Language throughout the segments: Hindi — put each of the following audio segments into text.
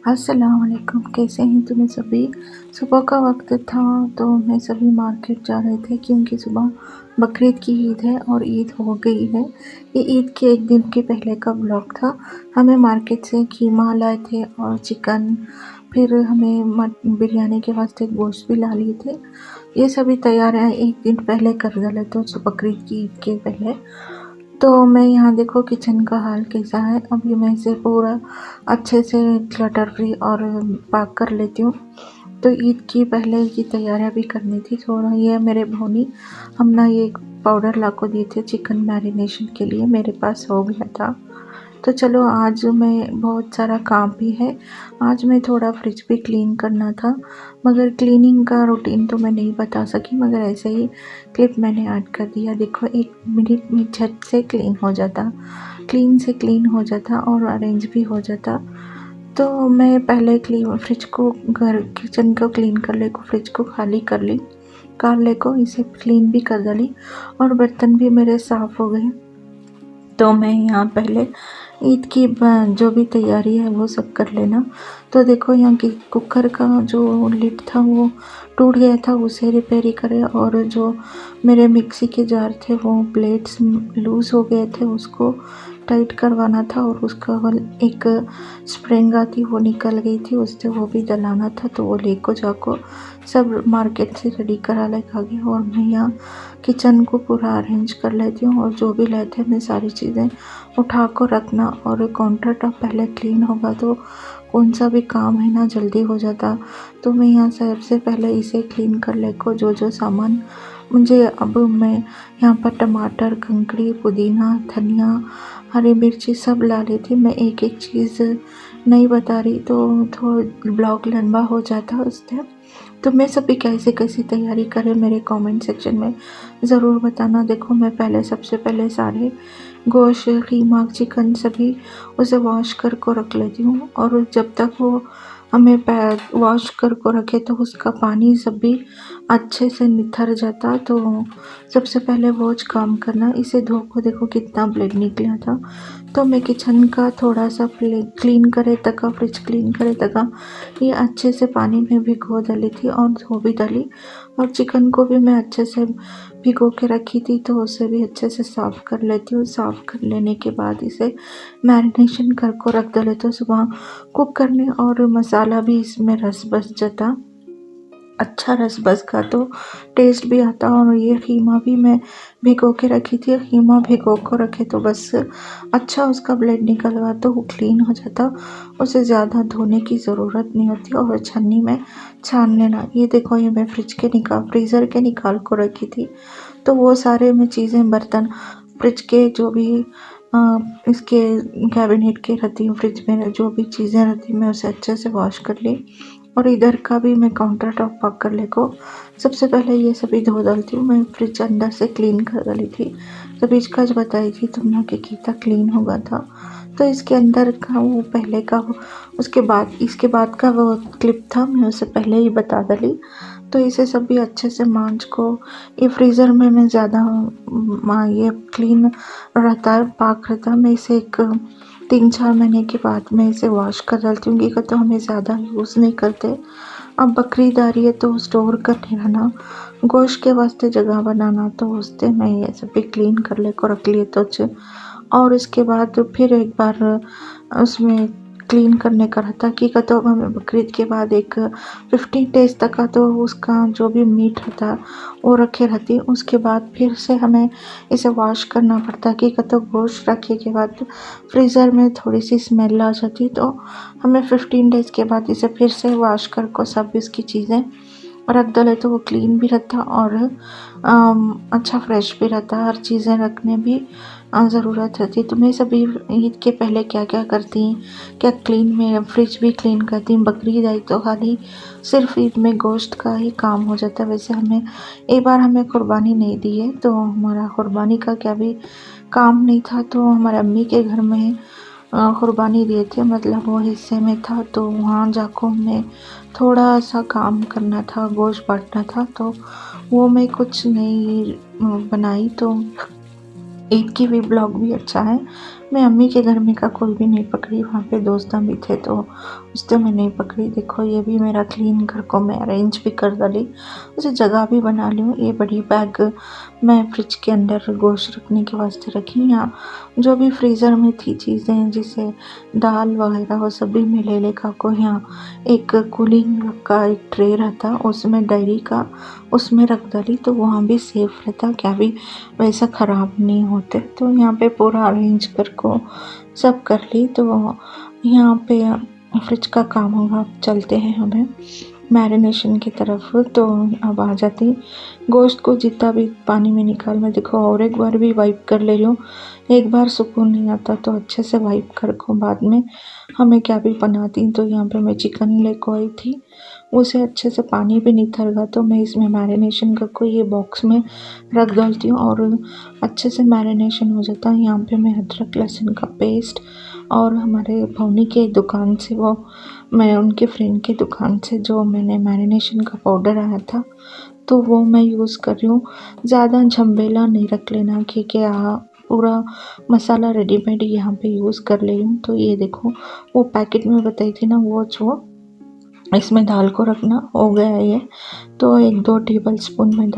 अस्सलाम वालेकुम, कैसे हैं तुम्हें सभी। सुबह का वक्त था तो मैं सभी मार्केट जा रहे थे क्योंकि सुबह बकरीद की ईद है और ईद हो गई है। ये ईद के एक दिन के पहले का ब्लॉग था। हमें मार्केट से कीमा लाए थे और चिकन, फिर हमें बिरयानी के वास्ते गोश्त भी ला लिए थे। ये सभी तैयारियां एक दिन पहले कर डाले तो बकरीद की ईद के पहले। तो मैं यहाँ देखो किचन का हाल कैसा है। अभी मैं इसे पूरा अच्छे से क्लटर फ्री और पाक कर लेती हूँ। तो ईद की पहले की तैयारियां भी करनी थी थोड़ा। ये मेरे भौनी हम ना ये पाउडर ला को दिए थे चिकन मैरिनेशन के लिए, मेरे पास हो गया था। तो चलो आज मैं बहुत सारा काम भी है। आज मैं थोड़ा फ्रिज भी क्लीन करना था, मगर क्लीनिंग का रूटीन तो मैं नहीं बता सकी, मगर ऐसे ही क्लिप मैंने ऐड कर दिया। देखो 1 मिनट में झट से क्लीन हो जाता, क्लीन हो जाता और अरेंज भी हो जाता। तो मैं पहले फ्रिज को घर किचन को क्लीन कर ले को फ्रिज को खाली कर ली, कर ले को इसे क्लीन भी कर डाली और बर्तन भी मेरे साफ़ हो गए। तो मैं यहाँ पहले ईद की जो भी तैयारी है वो सब कर लेना। तो देखो यहाँ की कुकर का जो लिड था वो टूट गया था, उसे रिपेयरी करे। और जो मेरे मिक्सी के जार थे वो प्लेट्स लूज़ हो गए थे, उसको टाइट करवाना था। और उसका एक स्प्रिंग आती वो निकल गई थी, उससे वो भी डलाना था। तो वो ले को जाको सब मार्केट से रेडी करा लेके आ गया। और मैं यहाँ किचन को पूरा अरेंज कर लेती हूँ और जो भी लेते हैं मैं सारी चीज़ें उठा को रखना। और काउंटर टॉप पहले क्लीन होगा तो कौन सा भी काम है ना जल्दी हो जाता। तो मैं यहाँ सबसे पहले इसे क्लीन कर ले को जो सामान मुझे, अब मैं यहाँ पर टमाटर, कंकड़ी, पुदीना, धनिया, हरी मिर्ची सब ला ली थी। मैं एक एक चीज़ नहीं बता रही तो थोड़ा ब्लॉग लंबा हो जाता उससे। तो मैं सभी कैसे कैसी तैयारी करें मेरे कमेंट सेक्शन में ज़रूर बताना। देखो मैं पहले सबसे पहले सारे गोश्त, कीमा, चिकन सभी उसे वॉश कर को रख लेती हूँ। और जब तक वो हमें वॉश कर को रखे तो उसका पानी सब भी अच्छे से निथर जाता। तो सबसे पहले वो काम करना। इसे धो को देखो कितना ब्लड निकला था। तो मैं किचन का थोड़ा सा क्लीन करे तक, फ्रिज क्लीन करे तक ये अच्छे से पानी में भिगो डाली थी और धो भी डाली। और चिकन को भी मैं अच्छे से भिगो के रखी थी तो उसे भी अच्छे से साफ़ कर लेती हूँ। साफ़ कर लेने के बाद इसे मैरिनेशन कर को रख डाले तो सुबह कुक करने और मसाला भी इसमें रस बस जाता, अच्छा रस बस का तो टेस्ट भी आता। और ये कीमा भी मैं भिगो के रखी थी, कीमा भिगो को रखे तो बस अच्छा उसका ब्लड निकल गया तो वो क्लीन हो जाता, उसे ज़्यादा धोने की ज़रूरत नहीं होती। और छन्नी में छान लेना। ये देखो ये मैं फ्रीज़र के निकाल को रखी थी। तो वो सारे में चीज़ें, बर्तन, फ्रिज के जो भी इसके कैबिनेट के रहती हूँ, फ्रिज में जो भी चीज़ें रहती मैं उसे अच्छे से वॉश कर ली। और इधर का भी मैं काउंटर टॉप पक कर ले को सबसे पहले ये सभी धो डालती हूँ। मैं फ्रिज अंदर से क्लीन कर डाली थी, तभी इसका जो बताई थी तुमने कि कितना क्लीन होगा था। तो इसके अंदर का वो पहले का इसके बाद का वो क्लिप था, मैं उसे पहले ही बता डाली। तो इसे सभी अच्छे से मांझ को ये फ्रीज़र में मैं ज़्यादा ये क्लीन रहता है, पाक रहता है। मैं इसे एक 3-4 महीने के बाद मैं इसे वॉश कर डालती हूँ क्योंकि तो हमें ज़्यादा यूज़ नहीं करते। अब बकरीद आ रही है तो स्टोर करने रहना, गोश्त के वास्ते जगह बनाना, तो उससे मैं ये सभी क्लीन कर ले को रख लिए तो अच्छे। और इसके बाद फिर एक बार उसमें क्लीन करने का रहता कि तो हमें बकरीद के बाद एक 15 डेज़ तक का तो उसका जो भी मीट रहता वो रखे रहती। उसके बाद फिर से हमें इसे वॉश करना पड़ता कि तो गोश्त रखे के बाद फ्रीज़र में थोड़ी सी स्मेल आ जाती। तो हमें 15 डेज़ के बाद इसे फिर से वॉश कर को सब इसकी चीज़ें रख डाले तो वो क्लीन भी रहता और अच्छा फ्रेश भी रहता। हर चीज़ें रखने भी ज़रूरत रहती। तो मैं सभी ईद के पहले क्या क्या करती, क्या क्लीन में फ्रिज भी क्लीन करती। बकरीद आई तो खाली सिर्फ ईद में गोश्त का ही काम हो जाता। वैसे हमें एक बार हमें कुर्बानी नहीं दी है तो हमारा कुर्बानी का क्या भी काम नहीं था। तो हमारे अम्मी के घर में कुर्बानी दिए थे, मतलब वो हिस्से में था। तो वहाँ जाकर हमें थोड़ा सा काम करना था, गोश्त बांटना था। तो वो मैं कुछ नहीं बनाई। तो ईद की भी ब्लॉग भी अच्छा है। मैं अम्मी के घर में का कोई भी नहीं पकड़ी, वहाँ पे दोस्त भी थे तो उससे मैं नहीं पकड़ी। देखो ये भी मेरा क्लीन घर को मैं अरेंज भी कर डाली, उसे जगह भी बना ली हूँ। ये बड़ी बैग मैं फ्रिज के अंदर गोश्त रखने के वास्ते रखी। यहाँ जो भी फ्रीज़र में थी चीज़ें जैसे दाल वगैरह वो सभी मैं ले लेकर को यहाँ एक कूलिंग का एक ट्रे रहता उसमें डायरी का उसमें रख डाली, तो वहाँ भी सेफ रहता, क्या भी वैसा ख़राब नहीं होते। तो यहाँ पे पूरा अरेंज कर को सब कर ली। तो यहाँ पे फ्रिज का काम होगा, चलते हैं हमें मैरिनेशन की तरफ। तो अब आ जाती गोश्त को जितना भी पानी में निकाल मैं देखो और एक बार भी वाइप कर ले रही हूँ। एक बार सुकून नहीं आता तो अच्छे से वाइप कर को बाद में हमें क्या भी बनाती। तो यहाँ पे मैं चिकन लेको आई थी, उसे अच्छे से पानी भी निथर तो मैं इसमें मैरिनेशन करके ये बॉक्स में रख डालती हूँ और अच्छे से मैरिनेशन हो जाता है। यहाँ पे मैं अदरक लहसुन का पेस्ट और हमारे भौनी के दुकान से वो मैं उनके फ्रेंड के दुकान से जो मैंने मैरिनेशन का पाउडर आया था तो वो मैं यूज़ कर रही हूँ। ज़्यादा झंबेला नहीं रख लेना क्योंकि पूरा मसाला रेडीमेड यहाँ पे यूज़ कर ले रही हूँ। तो ये देखो वो पैकेट में बताई थी ना वो जो इसमें दाल को रखना हो गया है ये। तो 1-2 टेबल स्पून में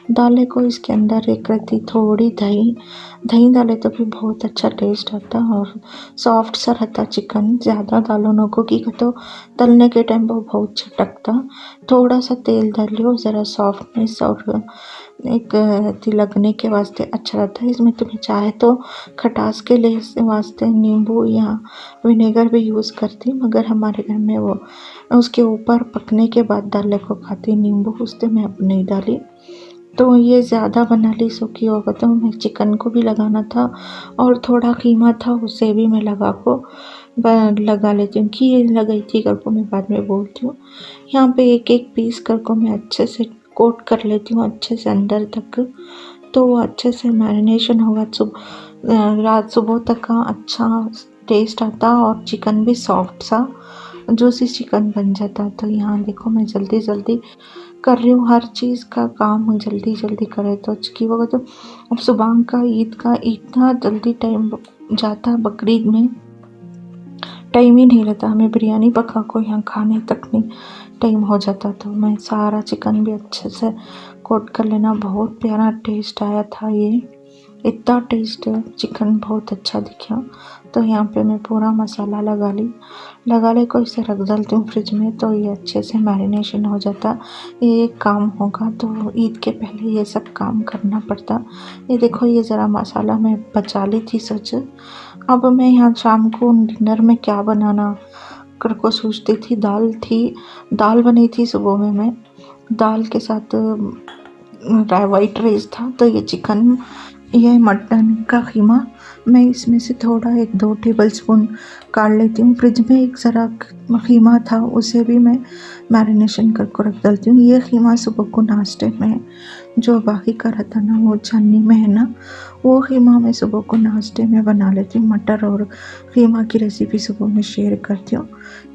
डाले को इसके अंदर एक रहती थोड़ी दही डाले तो भी बहुत अच्छा टेस्ट आता और सॉफ्ट सा रहता चिकन। ज़्यादा डालो नको की तो तलने के टाइम वो बहुत चटकता। थोड़ा सा तेल डालियो ज़रा सॉफ्टनेस और एक लगने के वास्ते अच्छा रहता है। इसमें तुम्हें चाहे तो खटास के लिए वास्ते नींबू या विनेगर भी यूज़ करती, मगर हमारे घर में वो उसके ऊपर पकने के बाद डालने को खाती नींबू, उससे मैं अब नहीं डाली। तो ये ज़्यादा बना ली सूखी होगा तो मैं चिकन को भी लगाना था और थोड़ा कीमा था उसे भी मैं लगा लेती हूँ कि ये लगाई थी कर को मैं बाद में बोलती हूँ। यहाँ पे एक एक पीस कर को मैं अच्छे से कोट कर लेती हूँ अच्छे से अंदर तक, तो वो अच्छे से मैरिनेशन होगा। रात सुबह तक का अच्छा टेस्ट आता और चिकन भी सॉफ्ट सा जूसी चिकन बन जाता। तो यहाँ देखो मैं जल्दी जल्दी कर रही हूँ, हर चीज़ का काम जल्दी जल्दी करे तो की होगा। तो अब सुबह का ईद का इतना जल्दी टाइम जाता, बकरीद में टाइम ही नहीं रहता, हमें बिरयानी पका को यहाँ खाने तक नहीं टाइम हो जाता। तो मैं सारा चिकन भी अच्छे से कोट कर लेना। बहुत प्यारा टेस्ट आया था, ये इतना टेस्ट चिकन बहुत अच्छा दिखा। तो यहाँ पे मैं पूरा मसाला लगा ले को इसे रख डालती हूँ फ्रिज में, तो ये अच्छे से मैरिनेशन हो जाता। ये एक काम होगा तो ईद के पहले ये सब काम करना पड़ता। ये देखो ये ज़रा मसाला मैं बचा ली थी सच। अब मैं यहाँ शाम को डिनर में क्या बनाना कर को सोचती थी। दाल बनी थी सुबह में, मैं दाल के साथ वाइट राइस था। तो ये चिकन ये मटन का कीमा मैं इसमें से थोड़ा 1-2 टेबल स्पून काट लेती हूँ। फ्रिज में एक ज़रा कीमा था उसे भी मैं मैरिनेशन करके रख डालती हूँ। ये कीमा सुबह को नाश्ते में जो बाकी का रहता ना वो छन्नी में है ना, वो कीमा मैं सुबह को नाश्ते में बना लेती हूँ। मटर और कीमा की रेसिपी सुबह में शेयर करती हूँ।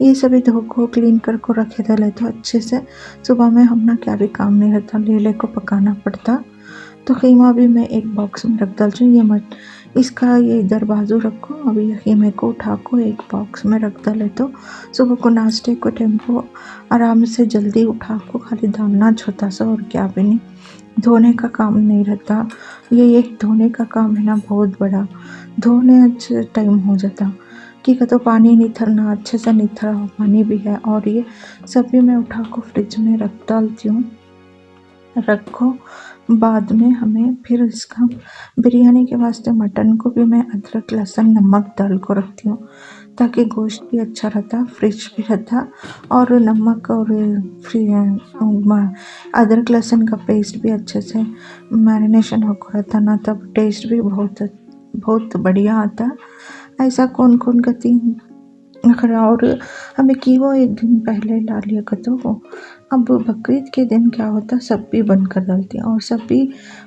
ये सभी धो को क्लीन करके रखे डाले तो अच्छे से सुबह में हम ना क्या भी काम नहीं रहता, ले को पकाना पड़ता। तो कीमा भी मैं एक बॉक्स में रख डालती हूँ। ये इसका ये इधर बाजू रखो, अभी ये कीमे को उठा को एक बॉक्स में रख डाले तो सुबह को नाश्ते को टाइम को आराम से जल्दी उठा को खाली दालना छोटा सा और क्या भी नहीं, धोने का काम नहीं रहता। ये एक धोने का काम है ना बहुत बड़ा, धोने अच्छे टाइम हो जाता कि तो पानी निथरना अच्छे से निथरा हो पानी भी है। और ये सब भी मैं उठा को फ्रिज में रख डालती हूँ। रखो बाद में हमें फिर इसका बिरयानी के वास्ते मटन को भी मैं अदरक लहसुन नमक डाल को रखती हूँ ताकि गोश्त भी अच्छा रहता, फ्रेश भी रहता और नमक और अदरक लहसुन का पेस्ट भी अच्छे से मैरिनेशन होकर रहता ना, तब टेस्ट भी बहुत बढ़िया आता। ऐसा कौन करती और हमें की वो एक दिन पहले ला लिया करते हो। अब बकरीद के दिन क्या होता, सब भी बंद कर डालती और सब भी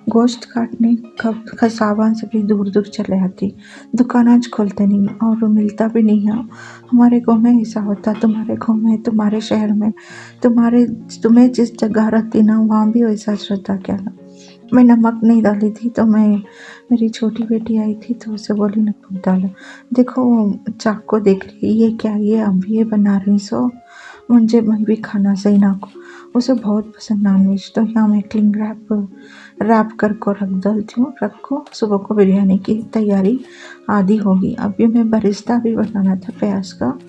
गोश्त काटने का सामान सभी दूर दूर चले आती, दुकान आज खोलते नहीं और मिलता भी नहीं है। हमारे गाँव में ऐसा होता, तुम्हारे गाँव में तुम्हारे शहर में तुम्हें जिस जगह रहती ना वहाँ भी वैसा रहता क्या ना। मैं नमक नहीं डाली थी, तो मेरी छोटी बेटी आई थी तो उसे बोली नमक डालो। देखो वो चाक को देख रही, ये क्या, ये अब ये बना रही सो मुझे मैं भी खाना सही ना को। उसे बहुत पसंद नॉनवेज, तो यहाँ मैं क्लिंग रैप कर को रख डालती हूँ। रखो, सुबह को बिरयानी की तैयारी आधी होगी। अभी मैं बरिस्ता भी बनाना था प्याज का,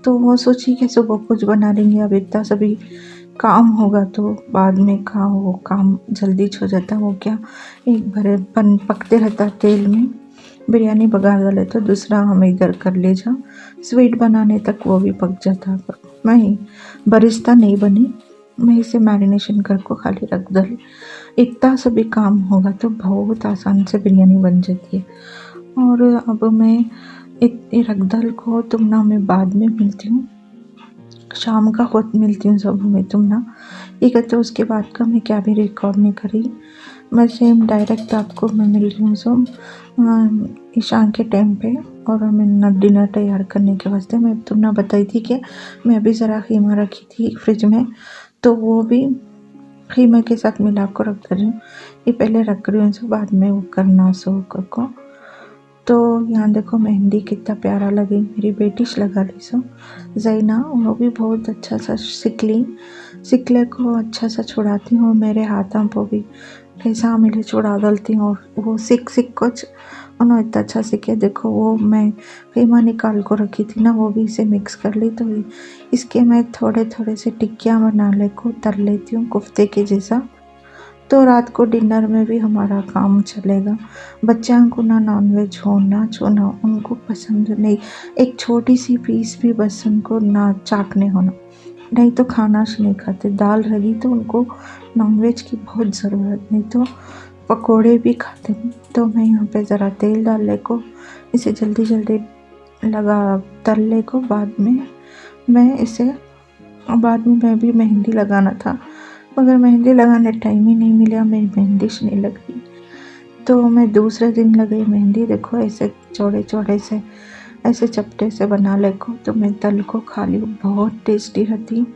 तो वो सोची कि सुबह कुछ बना लेंगे, अब इतना सभी काम होगा तो बाद में वो काम जल्दी हो जाता। वो क्या, एक भरे पकते रहता तेल में, बिरयानी बघार डाले तो दूसरा हम इधर कर ले जा, स्वीट बनाने तक वो भी पक जाता। पर मैं बरिस्ता नहीं बनी, मैं इसे मैरिनेशन कर को खाली रख डाली। इतना सभी काम होगा तो बहुत आसान से बिरयानी बन जाती है। और अब मैं रख डाल को तुम ना मैं बाद में मिलती हूँ, शाम का खुद मिलती हूँ सब में तुम ना। ये कहते उसके बाद का मैं क्या भी रिकॉर्ड नहीं करी, मैं सेम डायरेक्ट आपको मैं मिल रही हूँ सब ईशान के टाइम पे। और मैं ना डिनर तैयार करने के वास्ते मैं तुम ना बताई थी कि मैं अभी ज़रा खीमा रखी थी फ्रिज में, तो वो भी खीमे के साथ मिला को रख रही हूँ। ये पहले रख रही हूँ सो बाद में वो करना सो को। तो यहाँ देखो मेहंदी कितना प्यारा लगी, मेरी बेटिश लगा ली सो जैना, वो भी बहुत अच्छा सा सिकले को अच्छा सा छुड़ाती हूँ। मेरे हाथों पर भी कैसा मिले छुड़ा डालती हूँ, और वो सिक कुछ उन्होंने इतना अच्छा सीखे। देखो वो मैं खीमा निकाल को रखी थी ना, वो भी इसे मिक्स कर ली, तो इसके मैं थोड़े थोड़े से टिक्कियाँ बना ले को तर लेती हूँ कोफ्ते के जैसा। तो रात को डिनर में भी हमारा काम चलेगा। बच्चों को ना नॉनवेज हो ना छोना उनको पसंद नहीं, एक छोटी सी पीस भी बस उनको ना चाकने होना, नहीं तो खाना से नहीं खाते। दाल रही तो उनको नॉनवेज की बहुत ज़रूरत, नहीं तो पकोड़े भी खाते हैं। तो मैं यहाँ पे ज़रा तेल डाल ले को इसे जल्दी जल्दी लगा तल ले को, बाद में मैं भी मेहंदी लगाना था, मगर मेहंदी लगाने टाइम ही नहीं मिला, मेरी मेहंदी नहीं लग रही, तो मैं दूसरे दिन लगाई मेहंदी। देखो ऐसे चौड़े चौड़े से ऐसे चपटे से बना ले को, तो मैं तल को खा ली, बहुत टेस्टी रहती।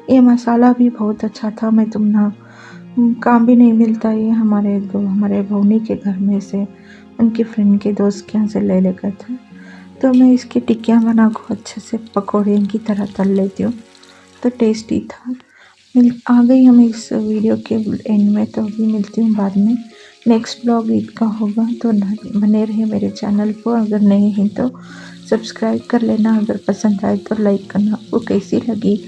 ये मसाला भी बहुत अच्छा था। मैं तुम ना काम भी नहीं मिलता, ये हमारे भौनी के घर में से उनके फ्रेंड के दोस्त के यहाँ से ले लेकर था। तो मैं इसकी टिक्कियाँ बना को अच्छे से पकौड़े की तरह तल लेती हूँ, तो टेस्टी था। आ गई हम इस वीडियो के एंड में, तो अभी मिलती हूँ बाद में। नेक्स्ट ब्लॉग ईद का होगा, तो बने रहे मेरे चैनल पर। अगर नहीं है तो सब्सक्राइब कर लेना, अगर पसंद आए तो लाइक करना। आपको कैसी लगी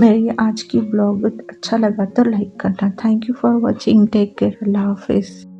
मेरी आज की ब्लॉग, अच्छा लगा तो लाइक करना। Thank you for watching, take care, अल्लाह हाफिज़।